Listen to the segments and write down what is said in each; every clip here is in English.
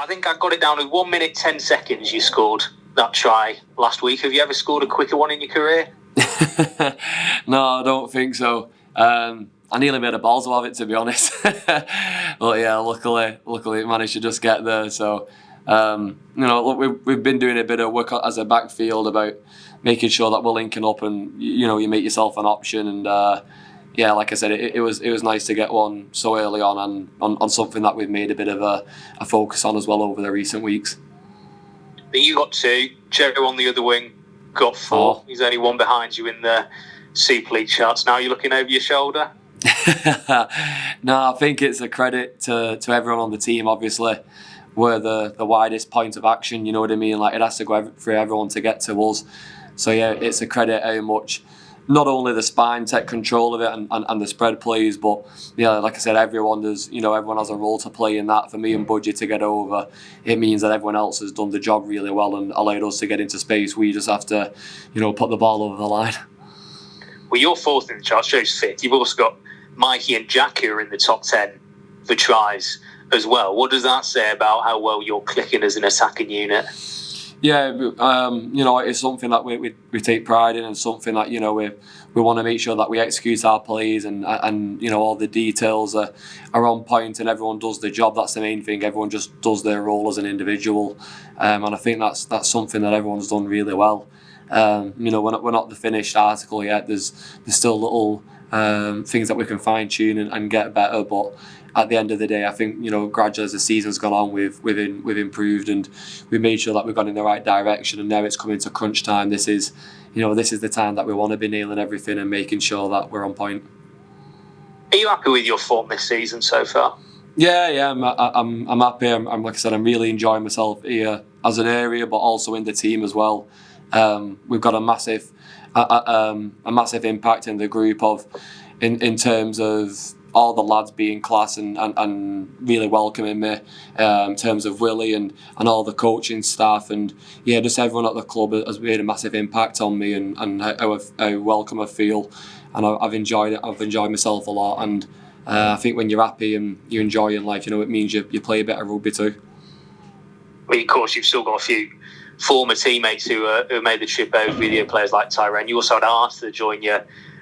I think I got it down with 1 minute 10 seconds. You scored that try last week. Have you ever scored a quicker one in your career? No, I don't think so. I nearly made a balls of it, to be honest. But yeah, luckily it managed to just get there. So, look, we've been doing a bit of work as a backfield about making sure that we're linking up and, you make yourself an option. And yeah, like I said, it was nice to get one so early on and on something that we've made a bit of a focus on as well over the recent weeks. But you got 2. Joe on the other wing got 4. He's only one behind you in the Super League charts. Now you're looking over your shoulder? No, I think it's a credit to everyone on the team. Obviously, we're the widest point of action, you know what I mean? Like, it has to go for everyone to get to us. So yeah, it's a credit how much not only the spine take control of it and the spread plays, but yeah, like I said, everyone has a role to play in that. For me and Budgie to get over, it means that everyone else has done the job really well and allowed us to get into space. We just have to, put the ball over the line. Well, you're 4th in the charts, Joe's 5th. You've also got Mikey and Jack who are in the top 10 for tries as well. What does that say about how well you're clicking as an attacking unit? Yeah, it's something that we take pride in, and something that we want to make sure that we execute our plays and all the details are on point and everyone does the job. That's the main thing. Everyone just does their role as an individual, and I think that's something that everyone's done really well. We're not the finished article yet. There's still little things that we can fine tune and get better, but at the end of the day, I think gradually as the season's gone on, we've improved and we've made sure that we've gone in the right direction. And now it's coming to crunch time. This is the time that we want to be nailing everything and making sure that we're on point. Are you happy with your form this season so far? Yeah, I'm happy. I'm like I said, I'm really enjoying myself here as an area, but also in the team as well. We've got a massive impact in the group in terms of all the lads being class and really welcoming me, in terms of Willie and all the coaching staff, and yeah, just everyone at the club has made a massive impact on me and how welcome I feel, and I've enjoyed it. I've enjoyed myself a lot, and I think when you're happy and you're enjoying life, it means you play a bit of rugby too. Well, of course, you've still got a few former teammates who made the trip over, video players like Tyrone. You also had Arthur join you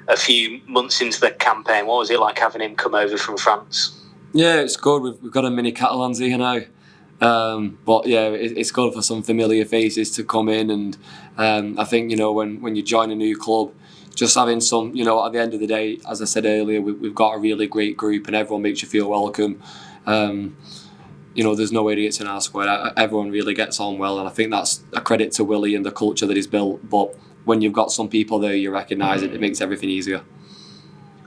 a few months into the campaign. What was it like having him come over from France? Yeah, it's good. We've got a mini Catalans here now. But yeah, it's good for some familiar faces to come in, and I think when you join a new club, just having some, at the end of the day, as I said earlier, we've got a really great group and everyone makes you feel welcome. There's no idiots in our squad. Everyone really gets on well, and I think that's a credit to Willie and the culture that he's built. But when you've got some people there, you recognise it makes everything easier.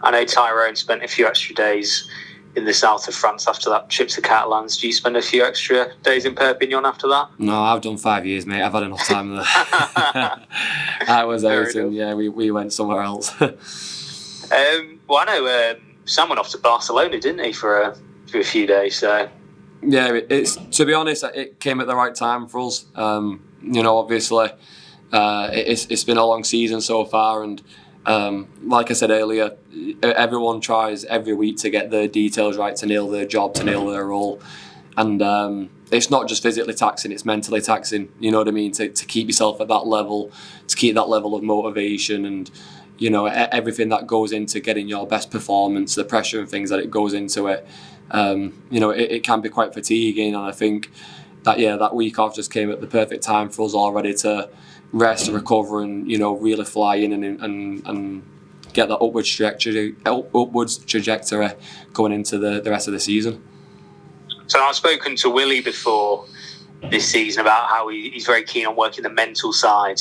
I know Tyrone spent a few extra days in the south of France after that trip to Catalans. Do you spend a few extra days in Perpignan after that? No, I've done 5 years, mate. I've had enough time there. I was out and yeah, we went somewhere else. Well, I know Sam went off to Barcelona, didn't he, for a few days, so... Yeah, it's, to be honest, it came at the right time for us. Obviously, it's been a long season so far, and like I said earlier, everyone tries every week to get their details right, to nail their job, to nail their role, and it's not just physically taxing; it's mentally taxing. You know what I mean? To keep yourself at that level, to keep that level of motivation, and everything that goes into getting your best performance, the pressure and things that it goes into it. It can be quite fatiguing, and I think that week off just came at the perfect time for us all ready to rest, recover, and really fly in and get that upwards trajectory going into the rest of the season. So I've spoken to Willie before this season about how he's very keen on working the mental side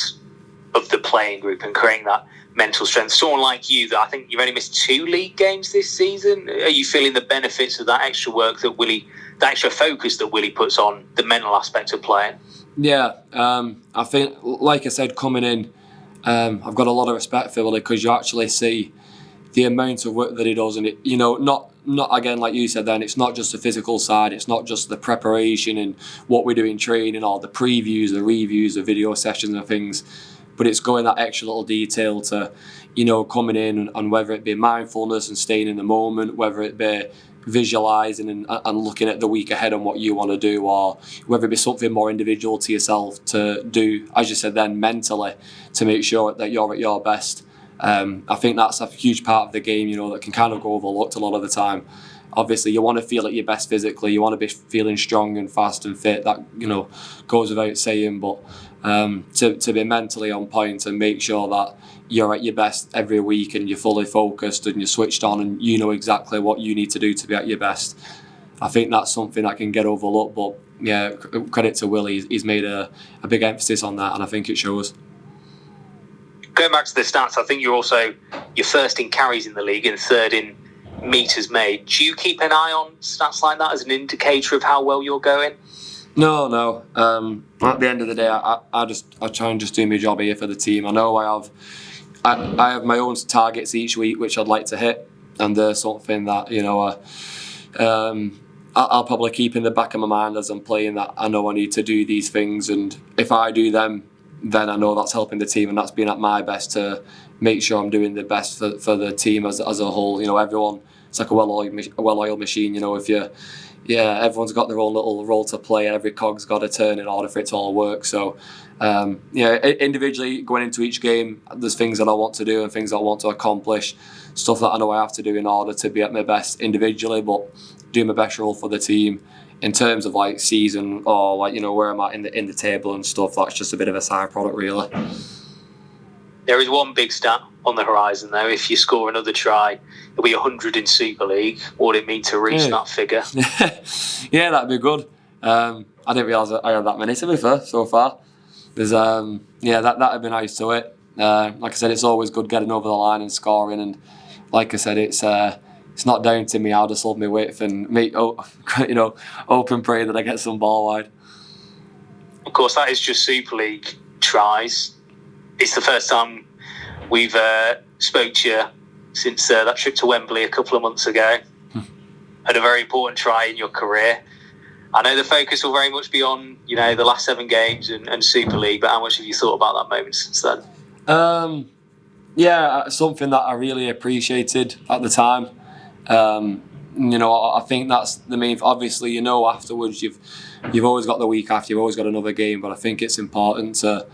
of the playing group and creating that mental strength. Someone like you, that I think you've only missed 2 league games this season. Are you feeling the benefits of that extra work that that extra focus that Willie puts on the mental aspect of playing? Yeah, I think, like I said, coming in, I've got a lot of respect for Willie, because you actually see the amount of work that he does, and it, not again, like you said then, it's not just the physical side, it's not just the preparation and what we do in training or the previews, the reviews, the video sessions and things, but it's going that extra little detail to, coming in and whether it be mindfulness and staying in the moment, whether it be visualising and looking at the week ahead and what you want to do, or whether it be something more individual to yourself to do, as you said then, mentally, to make sure that you're at your best. I think that's a huge part of the game, that can kind of go overlooked a lot of the time. Obviously, you want to feel at your best physically. You want to be feeling strong and fast and fit. That goes without saying. But to be mentally on point and make sure that you're at your best every week and you're fully focused and you're switched on and you know exactly what you need to do to be at your best. I think that's something that can get overlooked. But yeah, credit to Willie. He's made a big emphasis on that, and I think it shows. Going back to the stats, I think you're first in carries in the league and third in meters made. Do you keep an eye on stats like that as an indicator of how well you're going? No. At the end of the day, I try and just do my job here for the team. I know I have my own targets each week which I'd like to hit, and there's something that I'll probably keep in the back of my mind as I'm playing, that I know I need to do these things, and if I do them, then I know that's helping the team, and that's being at my best to make sure I'm doing the best for the team as a whole. Everyone, it's like a well-oiled machine. Everyone's got their own little role to play, and every cog's got to turn in order for it to all work. So, individually going into each game, there's things that I want to do and things that I want to accomplish, stuff that I know I have to do in order to be at my best individually, but do my best role for the team. In terms of like season or where I'm at in the table and stuff, that's just a bit of a side product, really. There is one big stat on the horizon, though. If you score another try, it'll be 100 in Super League. What would it mean to reach that figure? Yeah, that'd be good. I didn't realise I had that many, to be fair, so far. There's that'd be nice to it. Like I said, it's always good getting over the line and scoring, and like I said, it's not down to me. I'll just love my width and hope and pray that I get some ball wide. Of course, that is just Super League tries. It's the first time we've spoke to you since that trip to Wembley a couple of months ago. Had a very important try in your career. I know the focus will very much be on the last 7 games and Super League, but how much have you thought about that moment since then? Something that I really appreciated at the time. I think that's the main. Obviously, afterwards you've always got the week after, you've always got another game, but I think it's important to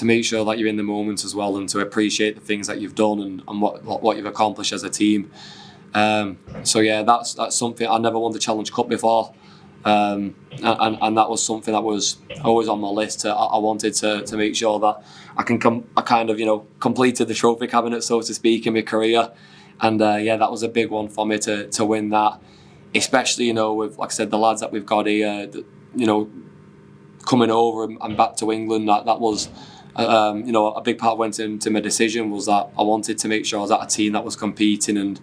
make sure that you're in the moment as well, and to appreciate the things that you've done and what you've accomplished as a team. That's something. I never won the Challenge Cup before, and that was something that was always on my list. I wanted to make sure that I completed the trophy cabinet, so to speak, in my career. And that was a big one for me to win that, especially with, like I said, the lads that we've got here, coming over and back to England. That was a big part went into my decision, was that I wanted to make sure I was at a team that was competing and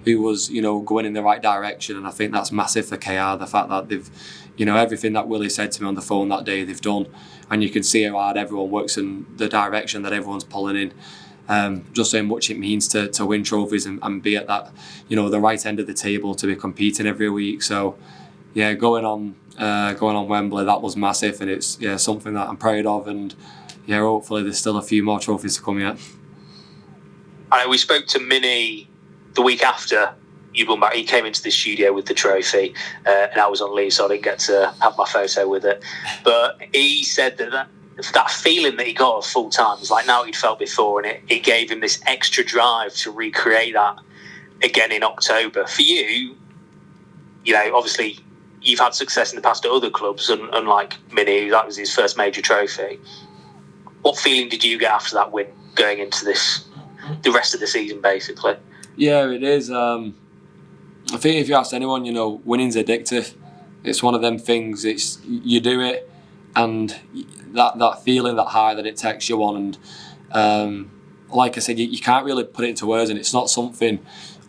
who was going in the right direction. And I think that's massive for KR. The fact that they've everything that Willie said to me on the phone that day, they've done, and you can see how hard everyone works in the direction that everyone's pulling in. Just how much it means to win trophies and be at that, the right end of the table, to be competing every week. So, going on Wembley, that was massive, and it's something that I'm proud of, and hopefully there's still a few more trophies to come yet. I know we spoke to Minnie the week after you'd won back. He came into the studio with the trophy, and I was on leave, so I didn't get to have my photo with it. But he said that feeling that he got at full time was like now he'd felt before, and it gave him this extra drive to recreate that again in October. For you, obviously you've had success in the past at other clubs, and unlike Minnie, that was his first major trophy. What feeling did you get after that win going into the rest of the season, basically? Yeah, it is. I think if you ask anyone, winning's addictive. It's one of them things. It's you do it, and that feeling, that high that it takes you on, and like I said, you can't really put it into words, and it's not something,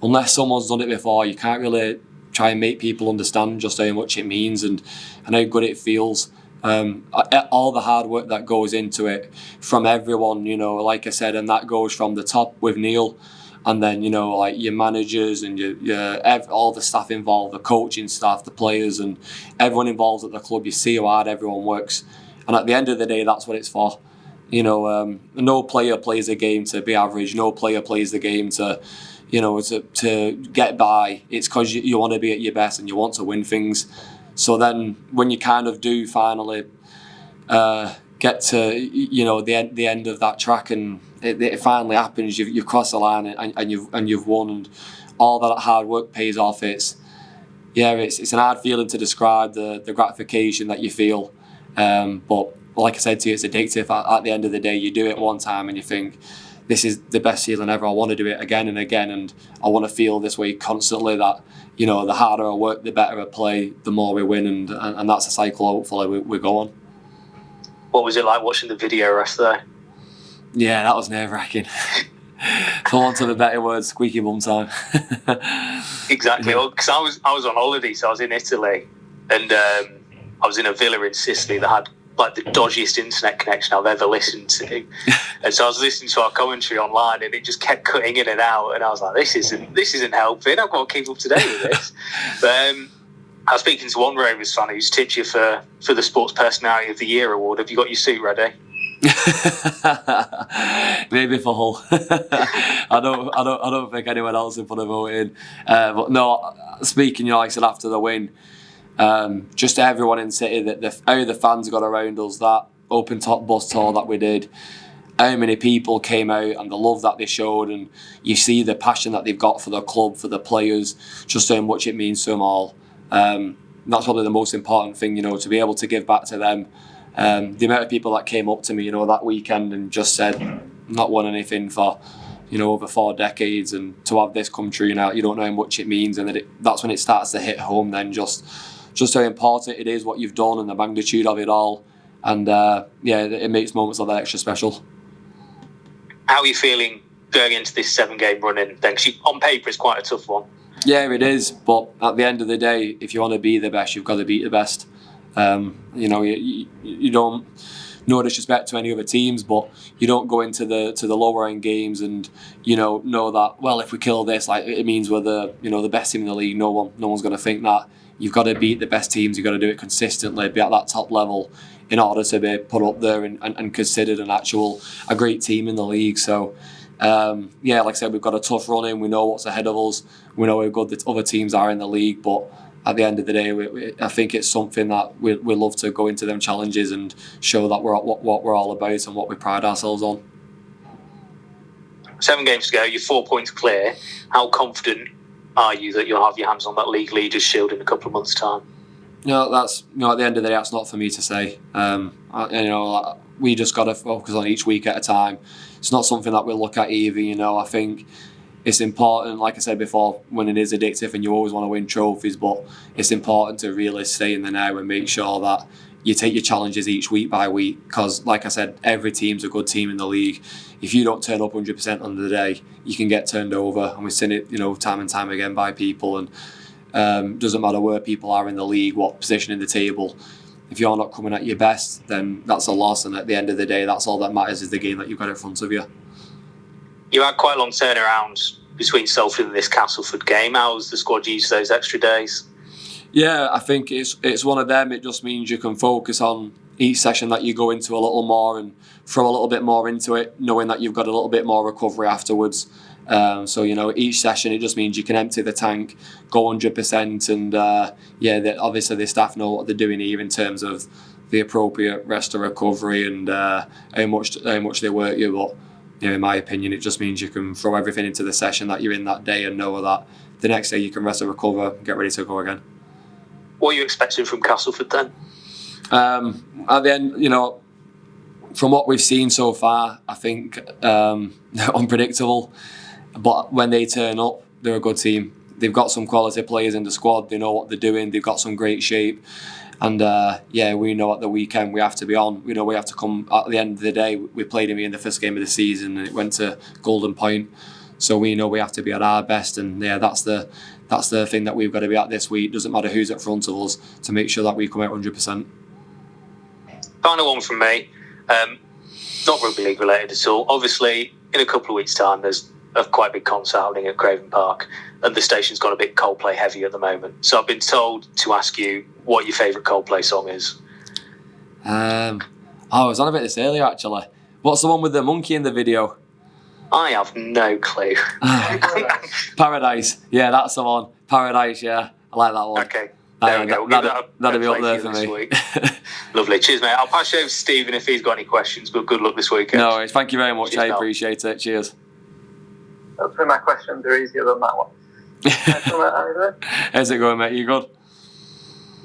unless someone's done it before, you can't really try and make people understand just how much it means and how good it feels. All the hard work that goes into it from everyone, like I said, and that goes from the top with Neil, and then like your managers and all the staff involved, the coaching staff, the players, and everyone involved at the club. You see how hard everyone works, and at the end of the day, that's what it's for. No player plays a game to be average. No player plays the game to to get by. It's because you want to be at your best and you want to win things. So then when you kind of do finally get to the end of that track and it finally happens, you've crossed the line and you've won, and all that hard work pays off. It's an hard feeling to describe, the gratification that you feel, but like I said to you, it's addictive. At the end of the day, you do it one time and you think, this is the best feeling ever. I want to do it again and again, and I want to feel this way constantly, that the harder I work, the better I play, the more we win, and that's a cycle hopefully we go on. What was it like watching the video rest there? Yeah, that was nerve-wracking. For want of a better word, squeaky bum time. Exactly. Because I was on holiday, so I was in Italy, and I was in a villa in Sicily that had like the dodgiest internet connection I've ever listened to. And so I was listening to our commentary online, and it just kept cutting in and out, and I was like, this isn't helping. I've got to keep up to date with this. But I was speaking to one Rovers fan who's tipped you for the Sports Personality of the Year award. Have you got your suit ready? Maybe for Hull. I don't think anyone else would put a vote in. But no, speaking, like I said, after the win, just everyone in City, how the fans got around us, that open top bus tour that we did, how many people came out and the love that they showed, and you see the passion that they've got for the club, for the players, just how much it means to them all. That's probably the most important thing, to be able to give back to them. The amount of people that came up to me, that weekend and just said, not won anything for, over 4 decades, and to have this come true, you don't know how much it means, and that's when it starts to hit home then, just how important it is, what you've done and the magnitude of it all, and it makes moments like that extra special. How are you feeling going into this 7-game run-in then? Because on paper it's quite a tough one. Yeah, it is, but at the end of the day, if you want to be the best, you've got to beat the best. You don't, no disrespect to any other teams, but you don't go into the lower end games and know that, well, if we kill this, like, it means we're the best team in the league. No one's going to think that. You've got to beat the best teams. You've got to do it consistently, be at that top level in order to be put up there and considered a great team in the league. So like I said, we've got a tough run in. We know what's ahead of us. We know how good the other teams are in the league, but at the end of the day, I think it's something that we love to go into them challenges and show that we're what we're all about and what we pride ourselves on. 7 games to go, you're 4 points clear. How confident are you that you'll have your hands on that league leaders shield in a couple of months' time? That's at the end of the day, that's not for me to say. We just got to focus on each week at a time. It's not something that we look at either. I think it's important, like I said before, when it is addictive and you always want to win trophies, but it's important to really stay in the now and make sure that you take your challenges each week by week, because like I said, every team's a good team in the league. If you don't turn up 100% on the day, you can get turned over, and we've seen it time and time again by people, and doesn't matter where people are in the league, what position in the table. If you're not coming at your best, then that's a loss, and at the end of the day, that's all that matters, is the game that you've got in front of you. You had quite a long turnaround between Salford and this Castleford game. How's the squad used those extra days? Yeah, I think it's one of them. It just means you can focus on each session that you go into a little more and throw a little bit more into it, knowing that you've got a little bit more recovery afterwards. So each session, it just means you can empty the tank, go 100%, and obviously the staff know what they're doing here in terms of the appropriate rest and recovery and how much they work you. But in my opinion, it just means you can throw everything into the session that you're in that day and know that the next day you can rest and recover, get ready to go again. What are you expecting from Castleford then? At the end, from what we've seen so far, I think they're unpredictable. But when they turn up, they're a good team. They've got some quality players in the squad. They know what they're doing. They've got some great shape. And we know at the weekend we have to be on. We know we have to come at the end of the day. We played them in the first game of the season and it went to Golden Point. So we know we have to be at our best. And that's the thing that we've got to be at this week. Doesn't matter who's at front of us, to make sure that we come out 100%. Final one from me. Not rugby league related at all. Obviously, in a couple of weeks' time, there's a quite big concert happening at Craven Park, and the station's got a bit Coldplay heavy at the moment. So I've been told to ask you what your favourite Coldplay song is. I was on about this earlier actually. What's the one with the monkey in the video? I have no clue. Paradise. Yeah, that's the one. Paradise, yeah. I like that one. Okay. There we go. That'll be up there for me. Week. Lovely. Cheers, mate. I'll pass you over to Stephen if he's got any questions, but good luck this weekend. No worries. Thank you very much. Cheers, I appreciate it. Cheers. Hopefully my questions are easier than that one. How's it going, mate? You good?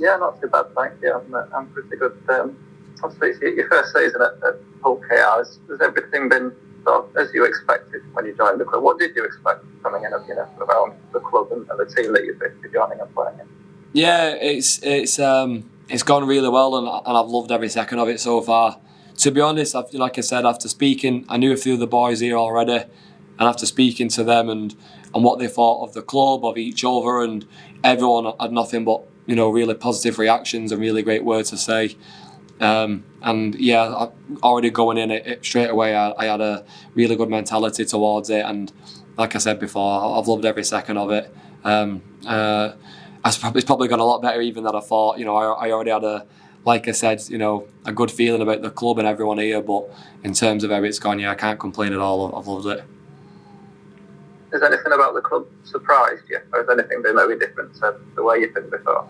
Yeah, not too bad, thank you. I'm pretty good. Obviously, it's your first season at Hull KR. Has everything been sort of as you expected when you joined the club? What did you expect coming in, around the club and the team that you've been joining and playing in? Yeah, it's gone really well, and I've loved every second of it so far. To be honest, like I said, after speaking, I knew a few of the boys here already, and after speaking to them and what they thought of the club, of each other, and everyone had nothing but really positive reactions and really great words to say. And yeah, already going in it straight away, I had a really good mentality towards it, and like I said before, I've loved every second of it. It's probably gone a lot better even than I thought. I already had a good feeling about the club and everyone here, but in terms of how it's gone, I can't complain at all. I've loved it. Has anything about the club surprised you, or has anything been maybe different to the way you've been before?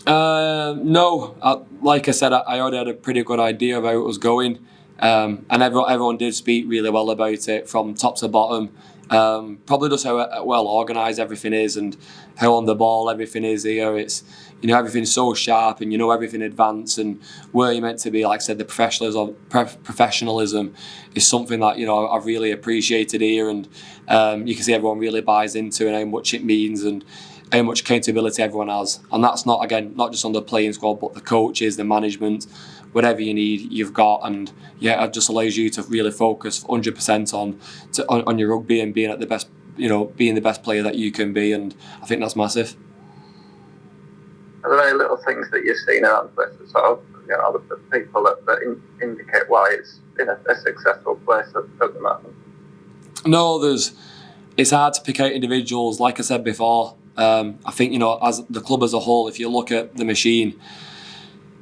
No. Like I said, I already had a pretty good idea of how it was going, and everyone did speak really well about it from top to bottom. Probably just how well organised everything is and how on the ball everything is here. It's everything's so sharp and everything advanced and where you're meant to be. Like I said, the professionalism is something that I've really appreciated here, and you can see everyone really buys into it and how much it means and how much accountability everyone has. And that's not just on the playing squad, but the coaches, the management, whatever you need, you've got. And yeah, it just allows you to really focus 100% on your rugby and being at the best, being the best player that you can be. And I think that's massive. Are there any little things that you've seen around the place, sort of, the people that indicate why it's been a successful place at the moment? No, it's hard to pick out individuals. Like I said before, I think, as the club as a whole, if you look at the machine,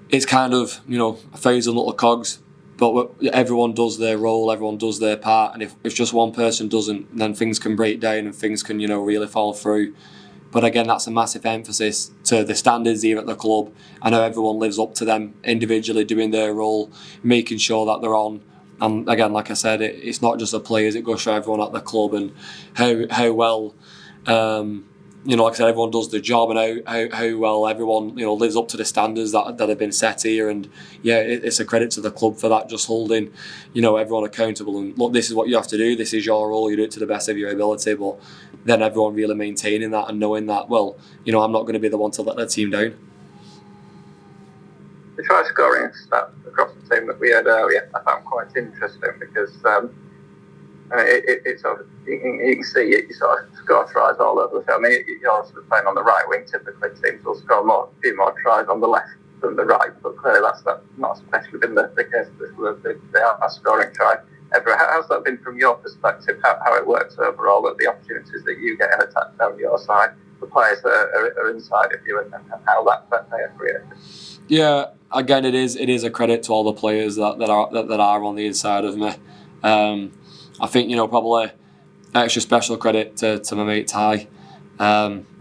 it's kind of, 1,000 little cogs, but everyone does their role, everyone does their part, and if just one person doesn't, then things can break down and things can, really fall through. But again, that's a massive emphasis to the standards here at the club. I know everyone lives up to them individually, doing their role, making sure that they're on. And again, like I said, it's not just the players, it goes for everyone at the club, and how well, like I said, everyone does the job, and how well everyone, lives up to the standards that have been set here. And yeah, it's a credit to the club for that, just holding, everyone accountable. And look, this is what you have to do. This is your role. You do it to the best of your ability. But then everyone really maintaining that and knowing that, well, I'm not going to be the one to let the team down. The try scoring stat across the team that we had earlier, I found quite interesting because it's sort of, you can see you sort of score tries all over the field. I mean, you're also playing on the right wing. Typically, teams will score a few more tries on the left than the right, but clearly that's not especially been the case. They are scoring tries everywhere. How's that been from your perspective? How it works overall, the opportunities that you get in attack down your side, the players that are inside of you, and how that they are created? Yeah, again, it is a credit to all the players that are on the inside of me. I think, probably extra special credit to my mate Ty.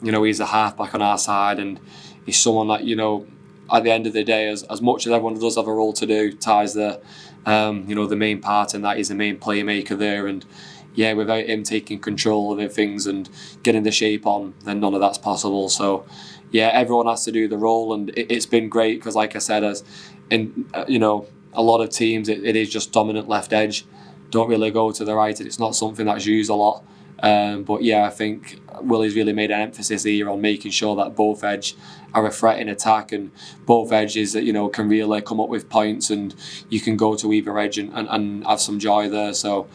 He's a halfback on our side, and he's someone that, at the end of the day, as much as everyone does have a role to do, Ty's the main part in that. He's the main playmaker there, and yeah, without him taking control of things and getting the shape on, then none of that's possible. So yeah, everyone has to do the role, and it's been great because, like I said, as in a lot of teams, it is just dominant left edge. Don't really go to the right, and it's not something that's used a lot. But yeah, I think Willie's really made an emphasis here on making sure that both edge are a threat in attack, and both edges that can really come up with points, and you can go to either edge and have some joy there. So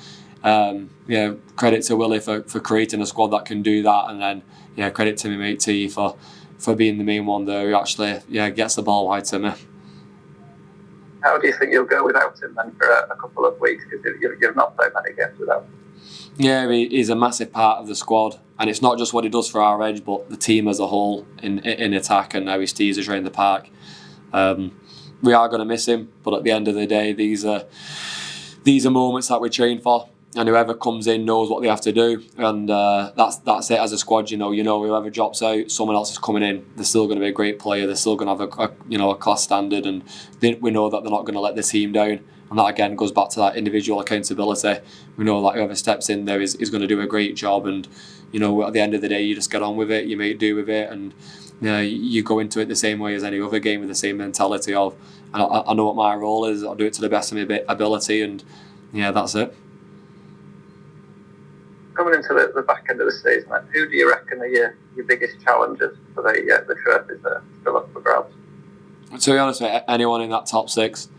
yeah, credit to Willie for creating a squad that can do that, and then yeah, credit to my mate T for being the main one there who actually gets the ball wide to me. How do you think you'll go without him then for a couple of weeks? Because you've not played many games without him. Yeah, he's a massive part of the squad, and it's not just what he does for our edge, but the team as a whole in attack, and how he steers us around the park. We are going to miss him, but at the end of the day, these are moments that we train for. and whoever comes in knows what they have to do, and that's it as a squad. Whoever drops out, someone else is coming in. They're still going to be a great player. They're still going to have a class standard, and we know that they're not going to let the team down. And that again goes back to that individual accountability. We know that whoever steps in there is going to do a great job, and at the end of the day, you just get on with it. You make do with it, and you go into it the same way as any other game with the same mentality of I know what my role is. I'll do it to the best of my ability, and that's it. Coming into the back end of the season, who do you reckon are your biggest challenges for the trophies that are still up for grabs? To be honest, mate, anyone in that top 6,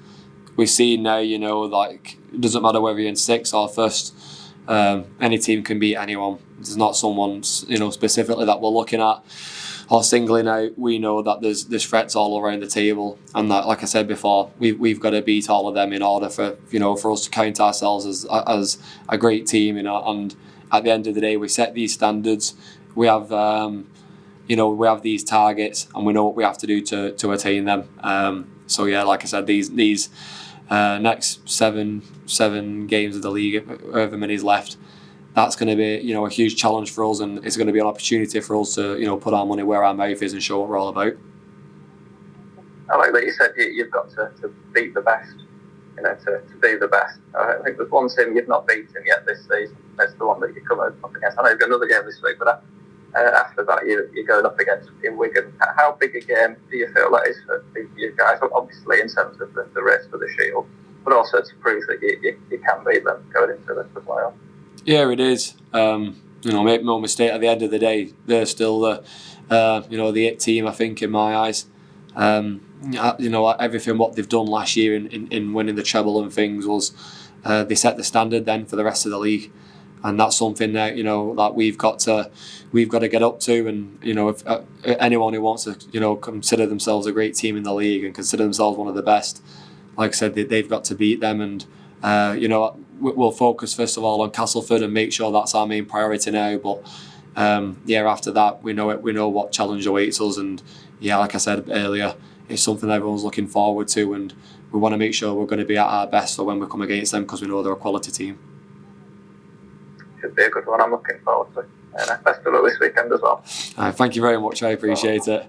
we've seen now. It doesn't matter whether you're in 6th or 1st. Any team can beat anyone. There's not someone specifically that we're looking at or singling out. We know that there's threats all around the table, and that, like I said before, we've got to beat all of them in order for us to count ourselves as a great team. And at the end of the day, we set these standards. We have we have these targets, and we know what we have to do to attain them. Like I said, these next seven games of the league, however many is left, that's going to be a huge challenge for us, and it's going to be an opportunity for us to put our money where our mouth is and show what we're all about. I like that you said you've got to beat the best, to be the best. I think there's one team you've not beaten yet this season. That's the one that you come up against. I know you've got another game this week, but after that you're going up against in Wigan. How big a game do you feel that is for you guys? Obviously in terms of the race for the Shield, but also to prove that you can beat them going into the playoff. Yeah, it is. Make no mistake. At the end of the day, they're still the it team. I think in my eyes, everything what they've done last year in winning the treble and things was they set the standard then for the rest of the league, and that's something that that we've got to get up to. And if anyone who wants to consider themselves a great team in the league and consider themselves one of the best, like I said, they've got to beat them. And we'll focus first of all on Castleford and make sure that's our main priority now. But after that, we know what challenge awaits us. And like I said earlier, it's something everyone's looking forward to, and we want to make sure we're going to be at our best for when we come against them, because we know they're a quality team. Should be a good one. I'm looking forward to it. Best of luck this weekend as well. Thank you very much. I appreciate it.